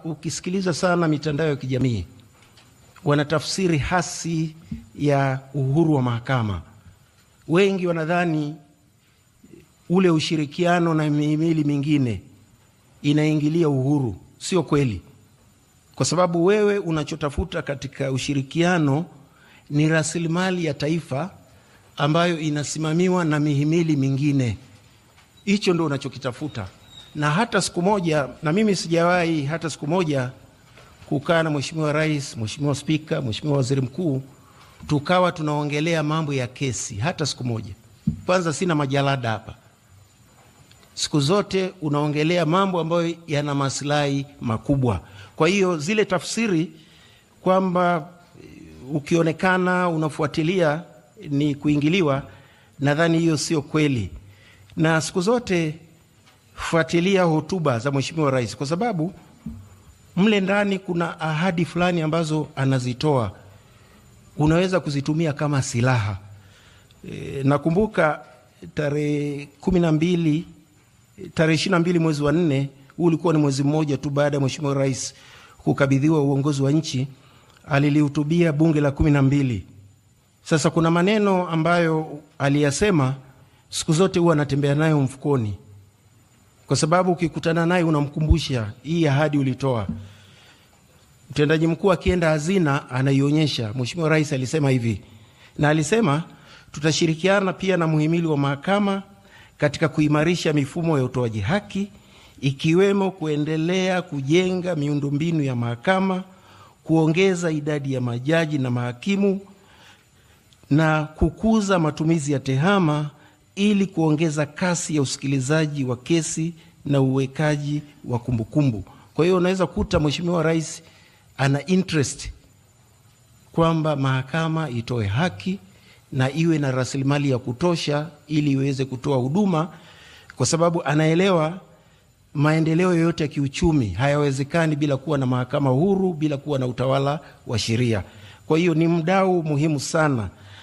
Ukisikiliza sana mitandao ya kijamii, wanatafsiri hasi ya uhuru wa mahakama. Wengi wanadhani ule ushirikiano na mihimili mingine inaingilia uhuru. Sio kweli, kwa sababu wewe unachotafuta katika ushirikiano ni rasilimali ya taifa ambayo inasimamiwa na mihimili mingine. Hicho ndio unachokitafuta. Na hata siku moja, na mimi sijawahi hata siku moja kukaa na Mheshimiwa Rais, Mheshimiwa Spika, Mheshimiwa Waziri Mkuu tukawa tunaongelea mambo ya kesi hata siku moja. Kwanza sina majalada hapa. Siku zote unaongelea mambo ambayo yana maslahi makubwa. Kwa hiyo zile tafsiri kwamba ukionekana unafuatilia ni kuingiliwa, nadhani hiyo sio kweli. Na siku zote fuatilia hotuba za Mheshimiwa Rais, kwa sababu mle ndani kuna ahadi fulani ambazo anazitoa, unaweza kuzitumia kama silaha. Nakumbuka tarehe 22 mwezi wa 4, huu ulikuwa ni mwezi mmoja tu baada ya Mheshimiwa Rais kukabidhiwa uongozi wa nchi, alilihutubia bunge la 12. Sasa kuna maneno ambayo aliyasema siku zote huwa anatembea nayo mfukoni, kwa sababu ukikutana naye unamkumbusha hii ahadi ulitoa. Mtendaji mkuu akienda hazina anaionyesha. Mheshimiwa Rais alisema hivi, na alisema tutashirikiana pia na muhimili wa mahakama katika kuimarisha mifumo ya utoaji haki, ikiwemo kuendelea kujenga miundombinu ya mahakama, kuongeza idadi ya majaji na mahakimu na kukuza matumizi ya tehama ili kuongeza kasi ya usikilizaji wa kesi na uwekaji wa kumbukumbu. Kwa hiyo unaweza kuta Mheshimiwa Rais ana interest kwamba mahakama itoe haki na iwe na rasilimali ya kutosha ili iweze kutoa huduma, kwa sababu anaelewa maendeleo yoyote ya kiuchumi hayawezekani bila kuwa na mahakama huru, bila kuwa na utawala wa sheria. Kwa hiyo ni mdau muhimu sana